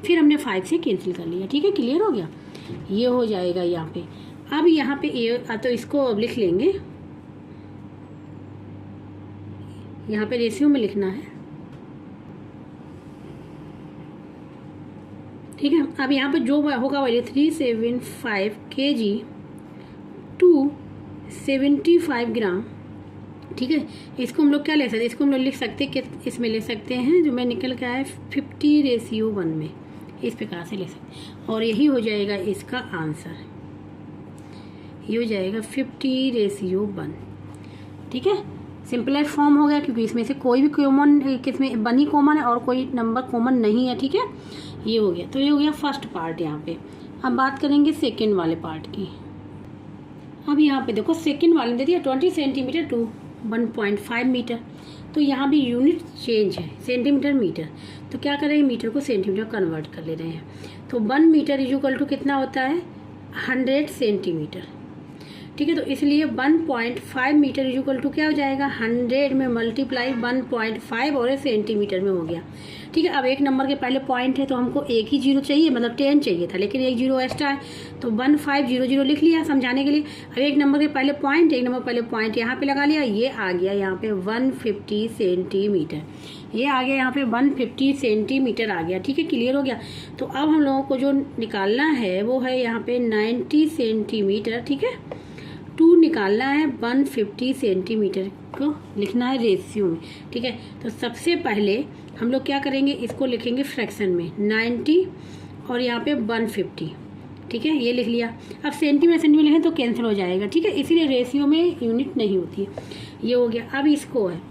फिर हमने 5 से कैंसिल कर लिया। ठीक है, क्लियर हो गया, ये हो जाएगा यहाँ पे। अब यहाँ पे ये तो इसको अब लिख लेंगे, यहाँ पे रेशियो में लिखना है। ठीक है, अब यहाँ पे जो होगा वही 375 kg टू 75 ग्राम। ठीक है, इसको हम लोग क्या ले सकते हैं, इसको हम लोग लिख सकते हैं कि इसमें ले सकते हैं, जो मैं निकल के आया 50:1 में, इस प्रकार से ले सकते हैं, और यही हो जाएगा इसका आंसर, ये हो जाएगा 50:1। ठीक है, सिंपलेस्ट फॉर्म हो गया, क्योंकि इसमें से कोई भी कॉमन, किसमें बनी कॉमन है और कोई नंबर कॉमन नहीं है। ठीक है, ये हो गया, तो ये हो गया फर्स्ट पार्ट यहाँ पे। अब बात करेंगे सेकंड वाले पार्ट की। अब यहाँ पे देखो सेकंड वाले दे दिया 20 सेंटीमीटर टू 1.5 मीटर, तो यहाँ भी यूनिट चेंज है, सेंटीमीटर मीटर, तो क्या करेंगे मीटर को सेंटीमीटर कन्वर्ट कर ले रहे हैं। तो 1 मीटर इक्वल टू कितना होता है 100 सेंटीमीटर। ठीक है, तो इसलिए 1.5 मीटर इक्वल टू क्या हो जाएगा 100 में मल्टीप्लाई 1.5 और सेंटीमीटर में हो गया। ठीक है, अब एक नंबर के पहले पॉइंट है तो हमको एक ही जीरो चाहिए, मतलब 10 चाहिए था, लेकिन एक जीरो एक्स्ट्रा है, तो 1500 लिख लिया समझाने के लिए। अब एक नंबर के पहले पॉइंट, एक नंबर पहले पॉइंट यहाँ पे लगा लिया, ये आ गया यहाँ पे 150 सेंटीमीटर, ये आ गया यहाँ पे 150 सेंटीमीटर आ गया। ठीक है, क्लियर हो गया। तो अब हम लोगों को जो निकालना है वो है यहाँ पे 90 सेंटीमीटर, ठीक है, टू निकालना है 150 सेंटीमीटर को लिखना है रेशियो में, ठीक है। तो सबसे पहले हम लोग क्या करेंगे, इसको लिखेंगे फ्रैक्शन में 90 और यहाँ पे 150, ठीक है, ये लिख लिया। अब सेंटीमीटर लिखें तो कैंसिल हो जाएगा, ठीक है, इसीलिए रेशियो में यूनिट नहीं होती है। ये हो गया। अब इसको है,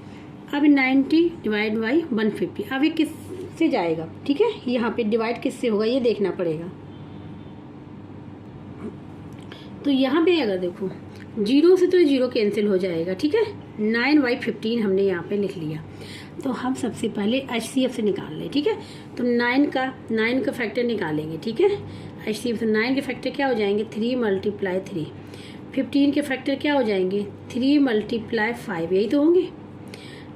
अब 90 डिवाइड बाई 150, अब ये किससे जाएगा, ठीक है, यहाँ पे डिवाइड किससे होगा ये देखना पड़ेगा। तो यहाँ पे अगर देखो 0 से तो 0 कैंसिल हो जाएगा, ठीक है। 9/15 हमने यहाँ पे लिख लिया। तो हम सबसे पहले HCF से निकाल लें, ठीक है। तो 9 का फैक्टर निकालेंगे, ठीक है। HCF से 9 के फैक्टर क्या हो जाएंगे, 3 × 3। 15 के फैक्टर क्या हो जाएंगे, 3 × 5, यही तो होंगे।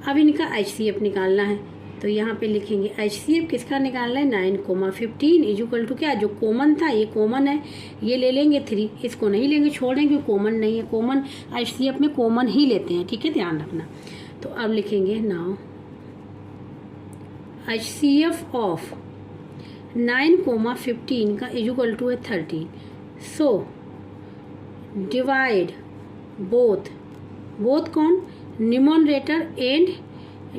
अब इनका HCF निकालना है, तो यहाँ पे लिखेंगे HCF किसका निकालना है, 9,15 इक्वल टू क्या, जो कॉमन था ये कॉमन है, ये ले लेंगे 3, इसको नहीं लेंगे, छोड़ देंगे, कॉमन नहीं है। कॉमन HCF में कॉमन ही लेते हैं, ठीक है, ध्यान रखना। तो अब लिखेंगे नाउ HCF ऑफ 9,15 का इक्वल टू है 13। सो डिवाइड बोथ कौन, न्यूमरेटर एंड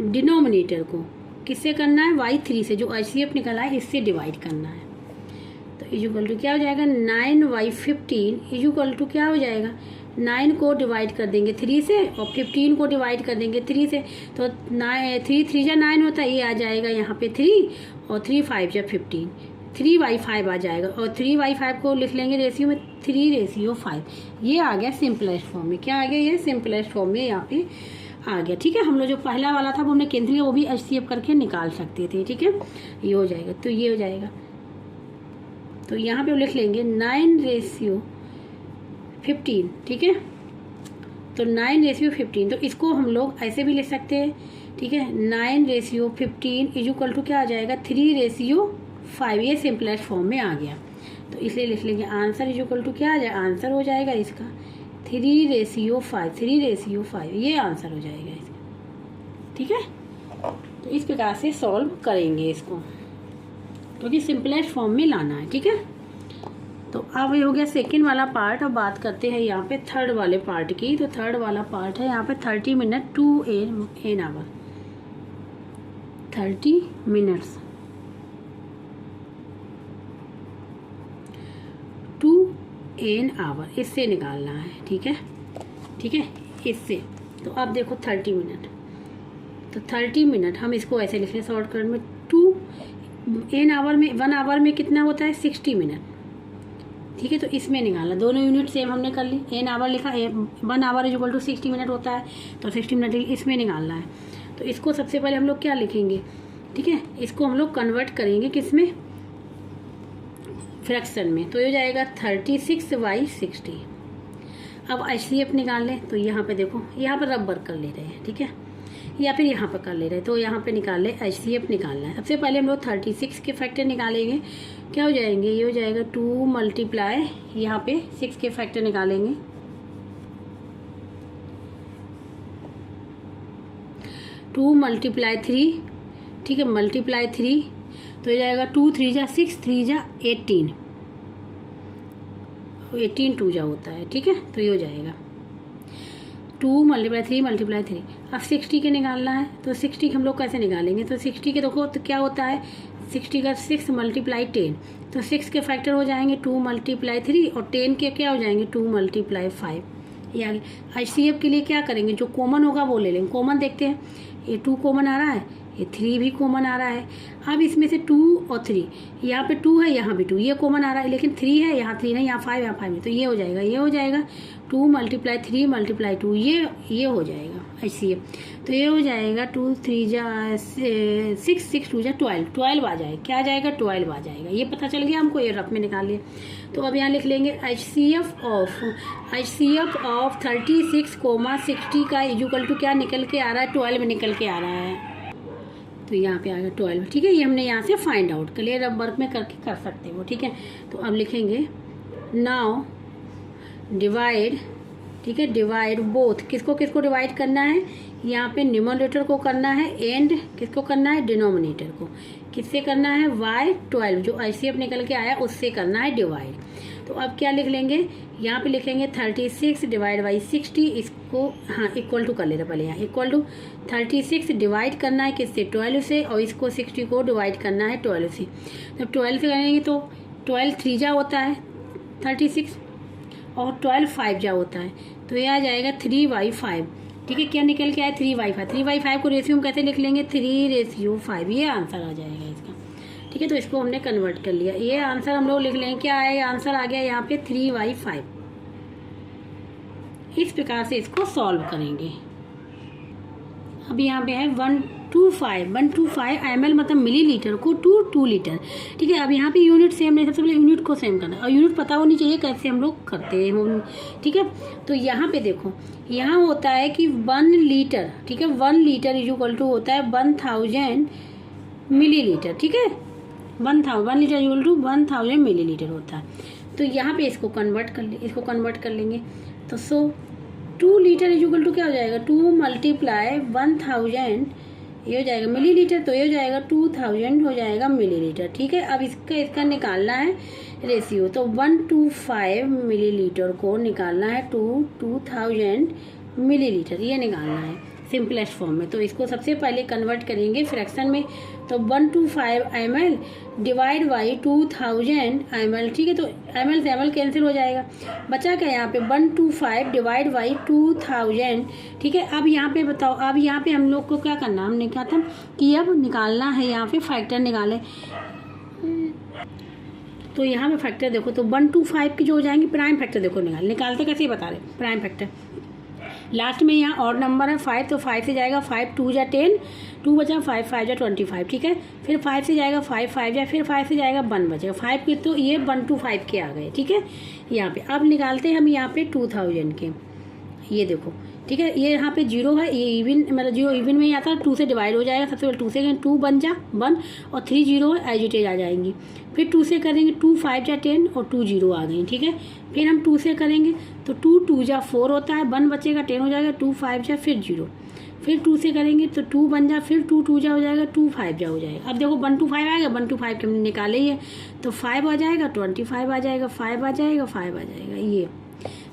डिनोमिनेटर को किससे करना है, y3 से, जो HCF निकला है इससे डिवाइड करना है। तो इक्वल टू क्या हो जाएगा, 9/15 इक्वल टू क्या हो जाएगा, 9 को डिवाइड कर देंगे 3 से और 15 को डिवाइड कर देंगे 3 से। तो 3 3 जा 9 होता है, ये आ जाएगा यहाँ पे 3 और 3 5 जा 15, 3/5 आ जाएगा। और 3/5 को लिख लेंगे रेशियो में 3:5। ये आ गया सिंपलेस्ट फॉर्म में। क्या आ गया, ये सिंपलेस्ट फॉर्म में यहाँ पे आ गया, ठीक है। हम लोग जो पहला वाला था वो हमने कैंसिल किया, वो भी HCF करके निकाल सकते थे, ठीक है। ये हो जाएगा, तो ये हो जाएगा। तो यहाँ पे लिख लेंगे 9/15, ठीक है। तो 9/15, तो इसको हम लोग ऐसे भी लिख सकते हैं, ठीक है। 9/15 इक्वल टू क्या आ जाएगा, 3/5। ये सिंपलेस्ट फॉर्म में आ गया, तो इसलिए लिख लेंगे आंसर इक्वल टू क्या आ जाएगा, आंसर हो जाएगा इसका 3/5। ये आंसर हो जाएगा इसका, ठीक है। तो इस प्रकार से सॉल्व करेंगे इसको, क्योंकि सिंपलेस्ट फॉर्म में लाना है, ठीक है। तो अब ये हो गया सेकंड वाला पार्ट। अब बात करते हैं यहाँ पे थर्ड वाले पार्ट की। तो थर्ड वाला पार्ट है यहाँ पे 30 minute to an hour, 30 minutes to an hour, इससे निकालना है, ठीक है, ठीक है, इससे। तो अब देखो 30 मिनट, तो 30 मिनट हम इसको ऐसे लिख रहे हैं शॉर्टकट में, 2 एन आवर में, 1 आवर में कितना होता है 60 मिनट, ठीक है। तो इसमें निकालना, दोनों यूनिट सेम हमने कर ली। एन आवर लिखा, 1 आवर इक्वल टू 60 मिनट होता है, तो 60 मिनट इसमें निकालना है। तो इसको सबसे पहले हम लोग क्या लिखेंगे, ठीक है, इसको हम लोग कन्वर्ट करेंगे किसमें, फ्रैक्शन में। तो ये हो जाएगा 36/60। अब HCF निकाल लें, तो यहाँ पे देखो, यहाँ पर रबर कर ले रहे हैं, ठीक है, या फिर यहाँ पर कर ले रहे हैं, तो यहाँ पे निकाल ले, HCF निकालना है। सबसे पहले हम लोग 36 के फैक्टर निकालेंगे, क्या हो जाएंगे, ये हो जाएगा 2 × यहाँ पे 6 के फैक्टर निकालेंगे, 2 × 3, ठीक है, मल्टीप्लाई 3, तो ये जाएगा 2 3 जा 6, 3 जा 18, 18 2 जा होता है, ठीक है। तो ये हो जाएगा 2 × 3 × 3। अब 60 के निकालना है, तो 60 हम लोग कैसे निकालेंगे, तो 60 के देखो तो क्या होता है, 60 का 6 × 10, तो 6 के फैक्टर हो जाएंगे 2 × 3 और 10 के क्या हो जाएंगे 2 × 5। ये आगे HCF के लिए क्या करेंगे, जो कॉमन होगा वो ले लेंगे। कॉमन देखते हैं, ये 2 कॉमन आ रहा है, ये 3 भी कॉमन आ रहा है। अब इसमें से 2 और 3, यहाँ पे 2 है, यहाँ भी 2, ये कॉमन आ रहा है, लेकिन 3 है, यहाँ 3 नहीं, यहाँ 5, यहाँ 5 है, तो ये हो जाएगा, ये हो जाएगा 2 × 3 × 2, ये हो जाएगा HCF। तो ये हो जाएगा 2 3 जा 6, 6 2 जा 12 आ जाएगा, क्या आ जाएगा 12 आ जाएगा। ये पता चल गया हमको, ये रफ में निकाल लिया। तो अब यहाँ लिख लेंगे HCF ऑफ 36, 60 का इक्वल टू क्या निकल के आ रहा है, 12 निकल के आ रहा है। तो यहाँ पे आ गया 12, ठीक है। ये हमने यहाँ से फाइंड आउट कर लिया, रब वर्क में करके कर सकते हो, ठीक है। तो अब लिखेंगे नाउ डिवाइड, ठीक है, डिवाइड बोथ, किसको किसको डिवाइड करना है, यहाँ पे न्यूमरेटर को करना है एंड किसको करना है, डिनोमिनेटर को। किससे करना है, y12 जो HCF निकल के आया उससे करना है डिवाइड। तो अब क्या लिख लेंगे, यहाँ पे लिखेंगे 36 डिवाइड बाई 60, इसको हाँ इक्वल टू कर लेते पहले, यहाँ इक्वल टू 36 डिवाइड करना है किससे, 12 से, और इसको 60 को डिवाइड करना है 12 से। तो 12 से करेंगे तो 12 3 जा होता है 36, और 12 5 जा होता है, तो ये आ जाएगा 3/5। ठीक है, क्या निकल के आया 3/5। 3/5 को रेशियो हम कैसे लिख लेंगे, 3:5, ये आंसर आ जाएगा इसका। ठीक है, तो इसको हमने कन्वर्ट कर लिया, ये आंसर हम लोग लिख लेंगे, क्या आया आंसर आ गया यहाँ पे 3/5। इस प्रकार से इसको सॉल्व करेंगे। अब यहाँ पे है 125 ml मतलब मिलीलीटर को 2 लीटर। ठीक है, अब यहाँ पे यूनिट सेम नहीं, सबसे पहले यूनिट को सेम करना है, और यूनिट पता होनी चाहिए कैसे हम लोग करते हैं। ठीक है, तो यहाँ पे देखो, यहाँ होता है कि 1 लीटर, ठीक है, 1 लीटर इक्वल टू होता है 1000 मिलीलीटर। ठीक है, 1 लीटर इक्वल टू 1000 मिलीलीटर होता है। तो यहाँ पे इसको कन्वर्ट कर लेंगे, तो 2 लीटर इक्वल टू क्या हो जाएगा, 2 मल्टीप्लाई 1000, ये हो जाएगा मिलीलीटर, तो ये हो जाएगा 2000 हो जाएगा मिलीलीटर। ठीक है, अब इसका निकालना है रेशियो, तो 125 मिलीलीटर को निकालना है 2000 मिलीलीटर, ये निकालना है सिंपलेस्ट फॉर्म में। तो इसको सबसे पहले कन्वर्ट करेंगे फ्रैक्शन में, तो 125 ml डिवाइड बाई 2000 ml। ठीक है, तो ml से ml कैंसिल हो जाएगा, बचा क्या यहाँ पे 125 डिवाइड बाई 2000। ठीक है, अब यहाँ पे बताओ, अब यहाँ पे हम लोग को क्या करना, हमने कहा था कि अब निकालना है यहाँ पे फैक्टर निकाले, तो यहाँ पे फैक्टर देखो, तो 125 के जो हो जाएंगे प्राइम फैक्टर, देखो निकालते कैसे बता रहे, प्राइम फैक्टर लास्ट में यहाँ और नंबर है 5, तो 5 से जाएगा 5 2 जा 10, 2 बचा 5 5 जा 25। ठीक है, फिर 5 से जाएगा 5 5 जा, फिर 5 से जाएगा 1 बचेगा 5 के, तो ये 125 के आ गए। ठीक है, यहाँ पे अब निकालते हैं हम यहाँ पे 2000 के, ये देखो। ठीक है, ये यहाँ पे 0 है, ये इवन मतलब 0 इवन में ही आता है, 2 से डिवाइड हो जाएगा, सबसे पहले 2 से 2 बन जा 1, और 3 0 एज इट इज आ जाएंगी। फिर 2 से करेंगे 2 5 जा 10, और 2 0 आ गई। ठीक है, फिर हम 2 से करेंगे तो 2 2 जा 4 होता है, 1 बचेगा 10 हो जाएगा, 2 5 जा फिर 0, फिर 2 से करेंगे तो 2 बन जा, फिर 2 2 जा हो जाएगा, 2 5 जा हो जाएगा। अब देखो 125 आएगा, 125 के हमने निकाले ही है, तो 5 आ जाएगा, 25 आ जाएगा, 5 आ जाएगा, 5 आ जाएगा,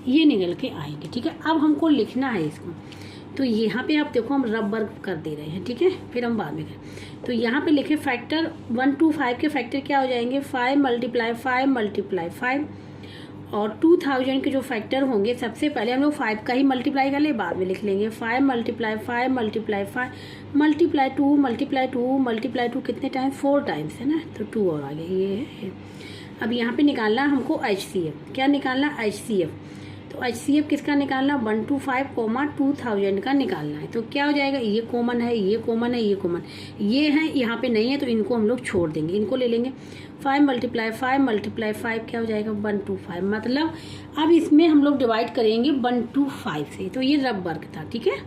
ये निकल के आएंगे। ठीक है, अब हमको लिखना है इसको, तो यहाँ पे आप देखो हम रबर कर दे रहे हैं। ठीक है, फिर हम बाद में करें, तो यहाँ पे लिखे फैक्टर 125 के फैक्टर क्या हो जाएंगे, 5 मल्टीप्लाई 5, और 2000 के जो फैक्टर होंगे, सबसे पहले हम लोग 5 का ही मल्टीप्लाई कर ले, बाद में लिख लेंगे 5 मल्टीप्लाई 5 मल्टीप्लाई 2 कितने टाइम्स, 4 टाइम्स है ना, तो 2 और आगे ये है। अब यहाँ पे निकालना हमको HCF, क्या निकालना HCF, तो HCF किसका निकालना, 125, 2000 का निकालना है। तो क्या हो जाएगा, ये कॉमन है, ये कॉमन है, ये कॉमन, ये है यहाँ पे नहीं है, तो इनको हम लोग छोड़ देंगे, इनको ले लेंगे 5 मल्टीप्लाई 5 क्या हो जाएगा 125, मतलब अब इसमें हम लोग डिवाइड करेंगे 125 से, तो ये रब वर्क था। ठीक है,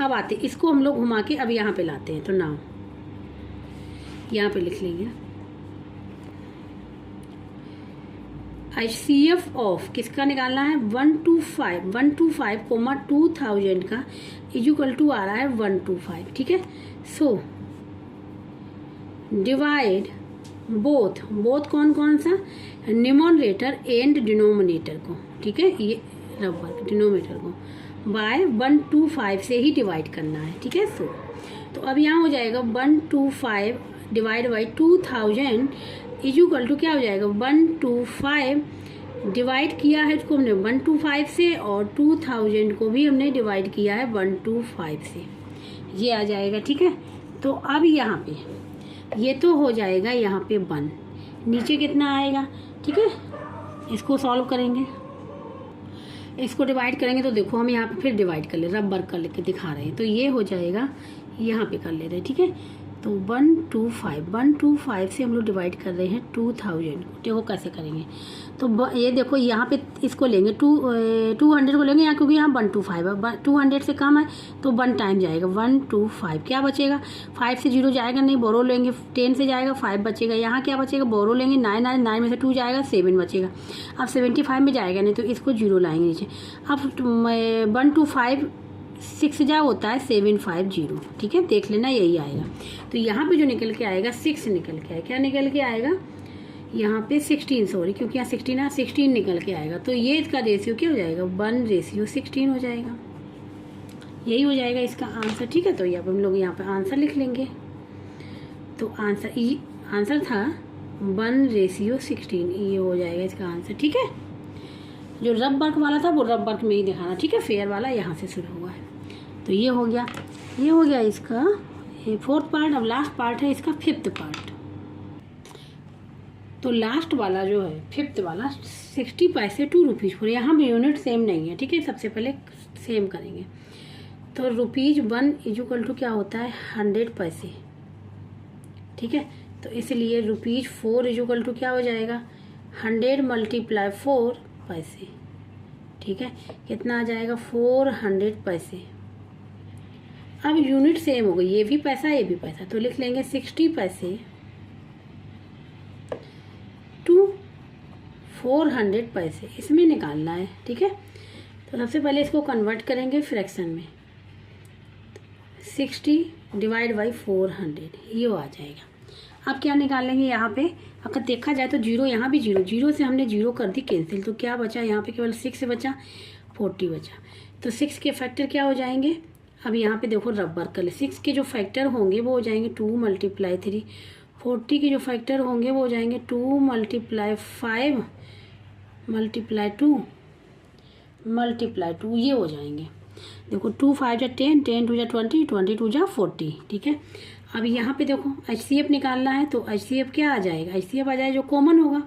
अब आते इसको हम लोग घुमा के अब यहाँ पे लाते हैं, तो नाउ यहाँ पे लिख लेंगे HCF ऑफ किसका निकालना है, 125 2000 का इक्वल टू आ रहा है 125। ठीक है, सो डिवाइड बोथ कौन सा, न्यूमरेटर एंड डिनोमिनेटर को। ठीक है, ये रबर डिनोमिनेटर को बाय 125 से ही डिवाइड करना है। ठीक है, सो तो अब यहाँ हो जाएगा 125 डिवाइड बाई 2000 इक्वल टू क्या हो जाएगा, 125 डिवाइड किया है इसको हमने 125 से, और 2000 को भी हमने डिवाइड किया है 125 से, ये आ जाएगा। ठीक है, तो अब यहाँ पे ये तो हो जाएगा यहाँ पे 1, नीचे कितना आएगा। ठीक है, इसको सॉल्व करेंगे, इसको डिवाइड करेंगे, तो देखो हम यहाँ पे फिर डिवाइड कर ले, रबर कर लेके दिखा रहे हैं, तो ये हो जाएगा, यहाँ पे कर ले रहे हैं। ठीक है, तो 125 से हम लोग डिवाइड कर रहे हैं 2000 को, देखो कैसे करेंगे, तो ये देखो यहाँ पे इसको लेंगे 200 को लेंगे यहाँ, क्योंकि यहाँ 125 है, 200 से कम है तो 1 टाइम जाएगा 125, क्या बचेगा 5 से 0 जाएगा नहीं, बोरो लेंगे 10 से जाएगा 5 बचेगा, यहाँ क्या बचेगा बोरो लेंगे 9 में से 2 जाएगा 7 बचेगा, अब 75 में जाएगा नहीं, तो इसको 0 लाएंगे नीचे। अब 125 6 जा होता है 750। ठीक है, देख लेना यही आएगा, तो यहाँ पे जो निकल के आएगा 6 निकल के आएगा, क्या निकल के आएगा, यहाँ पे 16 सॉरी, क्योंकि यहाँ 16 निकल के आएगा, तो ये इसका रेशियो क्या हो जाएगा, 1:16 हो जाएगा। यही हो जाएगा इसका आंसर। ठीक है, तो ये अब हम लोग यहाँ पे आंसर लिख लेंगे। तो आंसर था 1:16, ये हो जाएगा इसका आंसर। ठीक है, जो रब वर्क वाला था वो रब वर्क में ही दिखाना। ठीक है, फेयर वाला यहाँ से शुरू हुआ है। तो ये हो गया इसका ये 4th पार्ट। अब लास्ट पार्ट है इसका 5th पार्ट। तो लास्ट वाला जो है 5th वाला 60 पैसे 2 रुपीज़ पर, यहाँ भी यूनिट सेम नहीं है। ठीक है, सबसे पहले सेम करेंगे। तो ₹1 इक्वल क्या होता है, 100 पैसे। ठीक है, तो इसलिए ₹4 इक्वल क्या हो जाएगा, 100 × 4 पैसे। ठीक है, कितना आ जाएगा, 400 पैसे। अब यूनिट सेम हो गई, ये भी पैसा ये भी पैसा, तो लिख लेंगे 60 पैसे टू 400 पैसे, इसमें निकालना है। ठीक है, तो सबसे पहले इसको कन्वर्ट करेंगे फ्रैक्शन में। 60 / 400 ये आ जाएगा। अब क्या निकालेंगे यहाँ पे, अगर देखा जाए तो जीरो, यहाँ भी जीरो से हमने जीरो कर दी कैंसिल, तो क्या बचा यहाँ पे, केवल 6 बचा, 40 बचा। तो 6 के फैक्टर क्या हो जाएंगे, अब यहाँ पे देखो रबर कर ले, 6 के जो फैक्टर होंगे वो हो जाएंगे 2 × 3, 40 के जो फैक्टर होंगे वो हो जाएंगे 2 × 5 × 2 ये हो जाएंगे। देखो 2 × 5 = 10, 10 × 2 = 20, 20 × 2 = 40। ठीक है, अब यहाँ पे देखो HCF निकालना है, तो HCF क्या आ जाएगा, HCF आ जाएगा जो कॉमन होगा।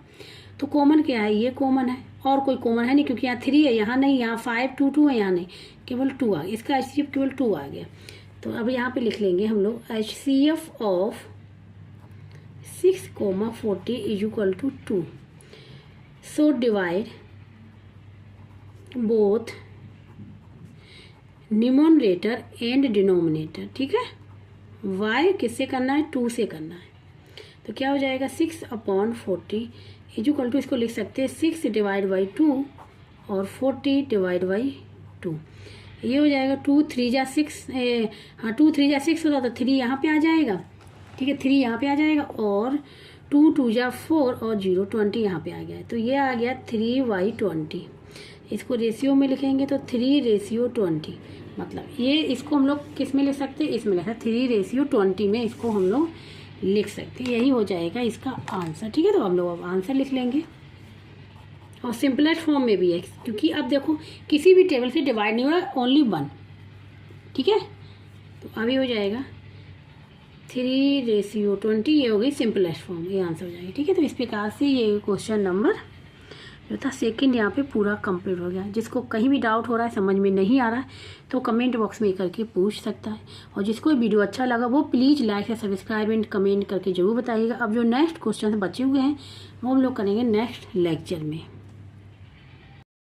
तो कॉमन क्या है, ये कॉमन है, और कोई कॉमन है नहीं, क्योंकि यहाँ 3 है, यहाँ नहीं, यहाँ 5 2 2 है, यहाँ नहीं, केवल 2 आ गया। इसका HCF केवल 2 आ गया। तो अब यहाँ पे लिख लेंगे हम लोग HCF of 6, 40 = 2। So divide both numerator and denominator. ठीक है, y किससे करना है, 2 से करना है। तो क्या हो जाएगा, 6/40 = इसको लिख सकते हैं 6 / 2 और 40 / 2। ये हो जाएगा 2 × 3 = 6, हाँ 2 × 3 = 6 होता, तो 3 यहाँ पे आ जाएगा। ठीक है, 3 यहाँ पे आ जाएगा, और 2 × 2 = 4 और 0 20 यहाँ पे आ गया है। तो ये आ गया 3/20। इसको रेशियो में लिखेंगे तो 3:20, मतलब ये इसको हम लोग किस में लिख सकते हैं, इसमें लिखा 3:20 में इसको हम लोग लिख सकते हैं। यही हो जाएगा इसका आंसर। ठीक है, तो हम लोग अब आंसर लिख लेंगे, और सिंपलेस्ट फॉर्म में भी है, क्योंकि अब देखो किसी भी टेबल से डिवाइड नहीं हो रहा, ओनली 1। ठीक है, तो अभी हो जाएगा 3:20, ये हो गई सिंपलेस्ट फॉर्म, ये आंसर हो जाएगा। ठीक है, तो इस प्रकार से ये क्वेश्चन नंबर जो था 2 यहाँ पे पूरा कंप्लीट हो गया। जिसको कहीं भी डाउट हो रहा है, समझ में नहीं आ रहा है, तो कमेंट बॉक्स में करके पूछ सकता है। और जिसको वीडियो अच्छा लगा वो प्लीज़ लाइक या सब्सक्राइब एंड कमेंट करके जरूर बताइएगा। अब जो नेक्स्ट क्वेश्चन बचे हुए हैं वो हम लोग करेंगे नेक्स्ट लेक्चर में।